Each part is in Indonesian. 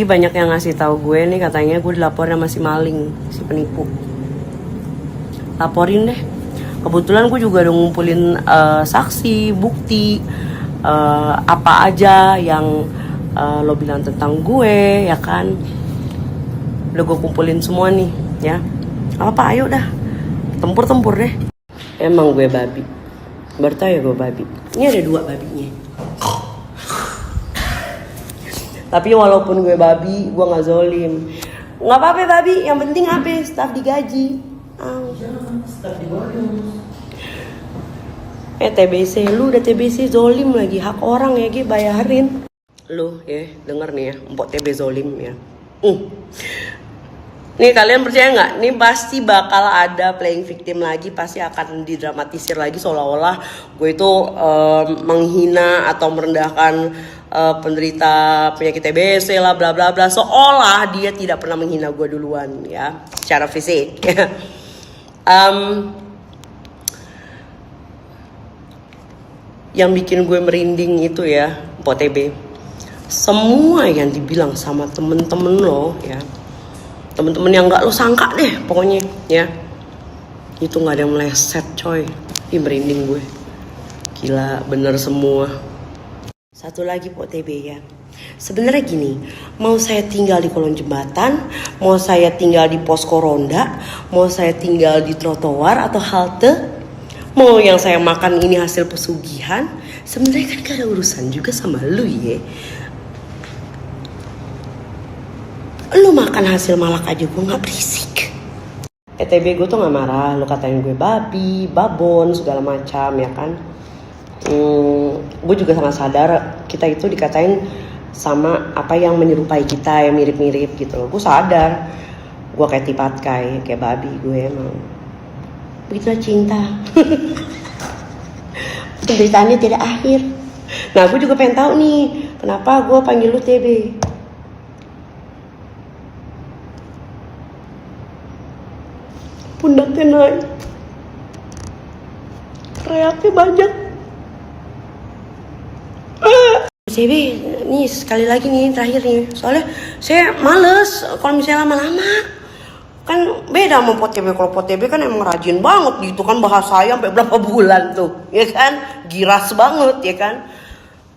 Banyak yang ngasih tahu gue nih, katanya gue dilaporin sama si maling, si penipu. Laporin deh. Kebetulan gue juga udah ngumpulin saksi, bukti, apa aja yang lo bilang tentang gue, ya kan. Udah gue kumpulin semua nih, ya. Apa, ayo dah. Tempur-tempur deh. Emang gue babi. Bertanya gue babi. Ini ada 2 babinya. Tapi walaupun gue babi, gue gak zolim. Gak apa-apa babi, yang penting apa? Staff digaji. Staff digaji. TBC, lu udah TBC zolim lagi. Hak orang ya, Ge, bayarin. Lu ya, denger nih ya, empok TB zolim ya. Nih kalian percaya nggak? Nih pasti bakal ada playing victim lagi, pasti akan didramatisir lagi seolah-olah gue itu menghina atau merendahkan penderita penyakit TBC lah, bla bla bla, seolah dia tidak pernah menghina gue duluan ya, secara fisik. Yang bikin gue merinding itu ya, Mpok TB, semua yang dibilang sama temen-temen lo ya, temen-temen yang nggak lo sangka deh pokoknya ya, itu nggak ada yang meleset coy. Ih, merinding gue, gila bener semua. Satu lagi Pok TB ya, sebenarnya gini, mau saya tinggal di kolong jembatan, mau saya tinggal di posko ronda, mau saya tinggal di trotoar atau halte, mau yang saya makan ini hasil pesugihan, sebenarnya kan gak ada urusan juga sama lu ya. Lu makan hasil malak aja gue gak berisik. TB gue tuh gak marah, lu katain gue babi, babon, segala macam ya kan. Gue juga sangat sadar kita itu dikatain sama apa yang menyerupai kita, yang mirip-mirip gitu loh. Gue sadar, gue kayak tipatkai, kayak babi gue emang. Begitulah cinta. Penderitaannya tidak akhir. Nah, gue juga pengen tahu nih, kenapa gue panggil lu TB. Pundaknya naik, reaknya banyak. TB, nih sekali lagi nih terakhir nih, soalnya saya males kalau misalnya lama-lama. Kan beda sama Pot TB. Kalau Pot TB kan emang rajin banget gitu kan, bahasanya sampai berapa bulan tuh, ya kan, giras banget ya kan.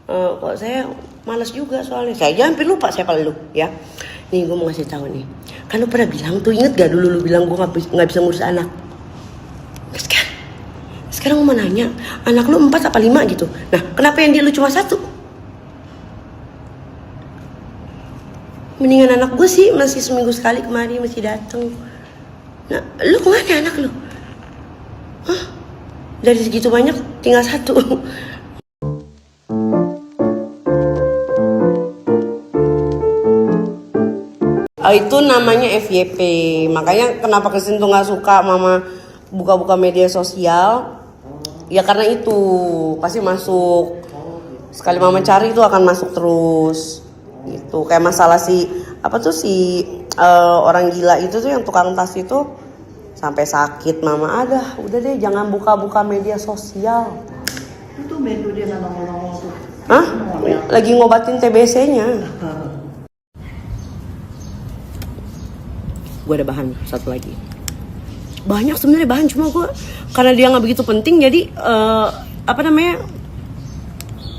Kok saya malas juga soalnya, saya aja hampir lupa siapa lu ya. Nih gue mau ngasih tahu nih, kan lu pernah bilang tuh, inget gak dulu lu bilang gue nggak bisa ngurus anak. Sekarang gue mau nanya, anak lu 4 apa 5 gitu. Nah kenapa yang dia lu cuma 1? Mendingan anak gue sih masih seminggu sekali kemari masih dateng. Nah, lu kemana anak lu? Hah? Dari segitu banyak tinggal 1. Itu namanya FYP. Makanya kenapa Kristin tuh nggak suka mama buka-buka media sosial? Ya karena itu pasti masuk. Sekali mama cari itu akan masuk terus. Gitu. Kayak masalah si apa tuh si orang gila itu tuh yang tukang tas itu sampai sakit mama. Udah deh jangan buka-buka media sosial. Itu menu dia ngomong-ngomong tuh. Hah? Lagi ngobatin TBC-nya. Gue ada bahan satu lagi. Banyak sebenarnya bahan, cuma gue karena dia nggak begitu penting jadi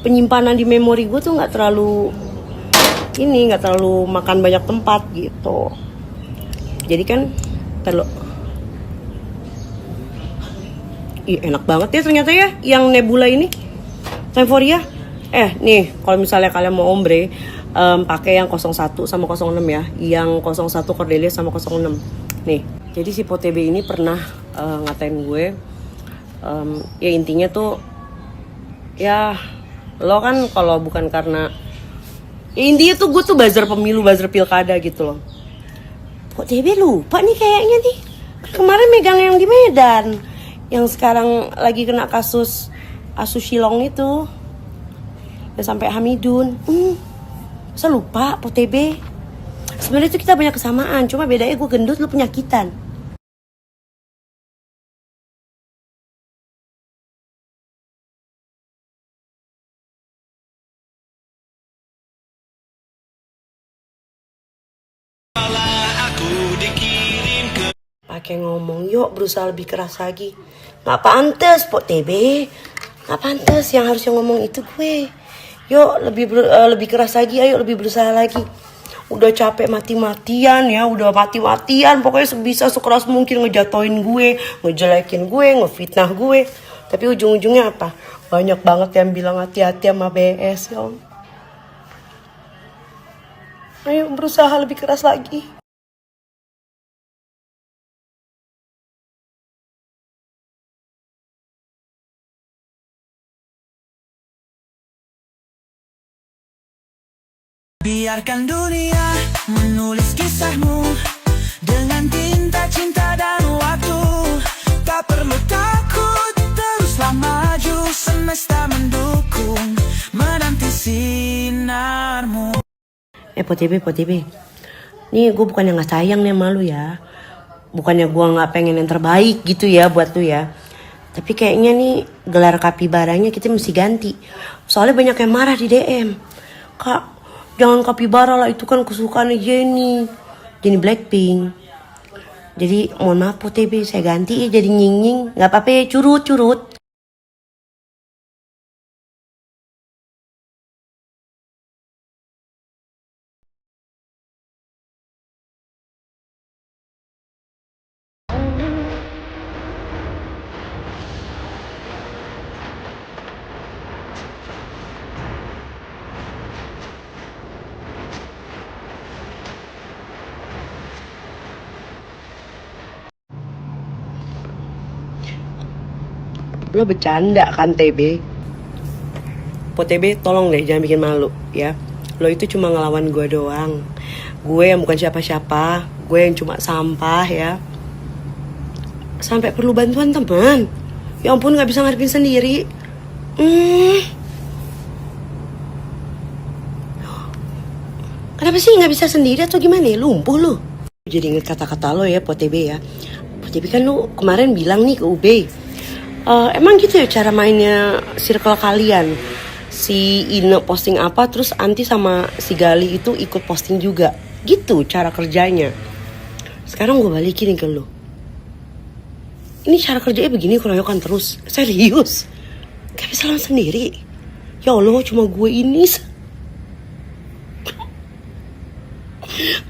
penyimpanan di memori gue tuh nggak terlalu makan banyak tempat gitu. Jadi kan perlu. Enak banget ya ternyata ya yang Nebula ini, Temforia. Nih kalau misalnya kalian mau ombre, pakai yang 01 sama 06 ya. Yang 01 Cordelia sama 06. Nih, jadi si Potb ini pernah ngatain gue. Ya intinya tuh, ya lo kan kalau bukan karena, ya intinya tuh gue tuh buzzer pemilu, buzzer pilkada gitu loh. Potb lupa nih kayaknya nih. Kemarin megang yang di Medan, yang sekarang lagi kena kasus Asusilong itu. Dan sampai Hamidun. Masa lupa Potb? Sebenarnya itu kita banyak kesamaan, cuma bedanya gue gendut, lu penyakitan. pakai ngomong, yuk berusaha lebih keras lagi. Nggak pantas, Pok TB. Nggak pantas, yang harusnya ngomong itu gue. Yuk lebih keras lagi, ayo lebih berusaha lagi. Udah capek mati-matian ya, udah mati-matian. Pokoknya sebisa sekeras mungkin ngejatoin gue, ngejelekin gue, ngefitnah gue. Tapi ujung-ujungnya apa? Banyak banget yang bilang hati-hati sama BS ya. Ayo berusaha lebih keras lagi. Biarkan dunia menulis kisahmu dengan tinta cinta dan waktu. Tak perlu takut, teruslah maju. Semesta mendukung, menanti sinarmu. Pok TB. Nih gue bukannya gak sayang nih sama lu ya. Bukannya gue gak pengen yang terbaik gitu ya buat lu ya. Tapi kayaknya nih gelar kapibaranya kita mesti ganti. Soalnya banyak yang marah di DM. Kak, jangan kapibara lah, itu kan kesukaannya Jenny Blackpink. Jadi mohon maaf Pok TB, saya ganti ya jadi nying. Gak apa-apa ya, curut. Lo bercanda kan TB? Pok TB tolong deh jangan bikin malu ya. Lo itu cuma ngelawan gue doang. Gue yang bukan siapa-siapa. Gue yang cuma sampah ya. Sampai perlu bantuan teman. Ya ampun gak bisa ngadepin sendiri. Kenapa sih gak bisa sendiri atau gimana ya? Lumpuh lo. Jadi inget kata-kata lo ya Pok TB ya. Pok TB kan lo kemarin bilang nih ke UB. Emang gitu ya cara mainnya circle kalian? Si Ine posting apa, terus Anti sama si Gali itu ikut posting juga. Gitu cara kerjanya. Sekarang gue balikin ke lo. Ini cara kerjanya begini keroyokan terus. Serius. Gak bisa lawan sendiri. Ya Allah, cuma gue ini.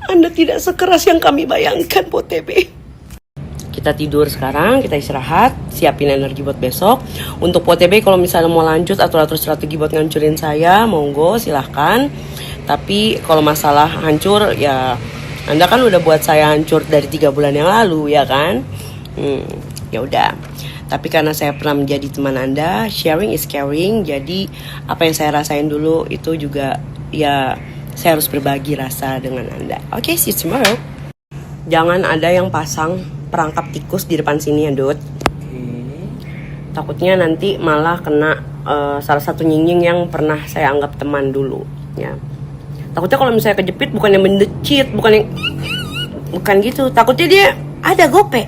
Anda tidak sekeras yang kami bayangkan, Pok TB. Kita tidur sekarang, kita istirahat, siapin energi buat besok. Untuk Pok TB kalau misalnya mau lanjut atau atur strategi buat ngancurin saya, monggo silahkan. Tapi kalau masalah hancur ya Anda kan udah buat saya hancur dari 3 bulan yang lalu ya kan. Ya udah. Tapi karena saya pernah menjadi teman Anda, sharing is caring. Jadi apa yang saya rasain dulu itu juga ya saya harus berbagi rasa dengan Anda. Oke, see you tomorrow. Jangan ada yang pasang perangkap tikus di depan sini ya, Dut. Takutnya nanti malah kena salah satu nying yang pernah saya anggap teman dulu ya. Takutnya kalau misalnya kejepit bukan yang mendecit, bukan gitu. Takutnya dia ada gope.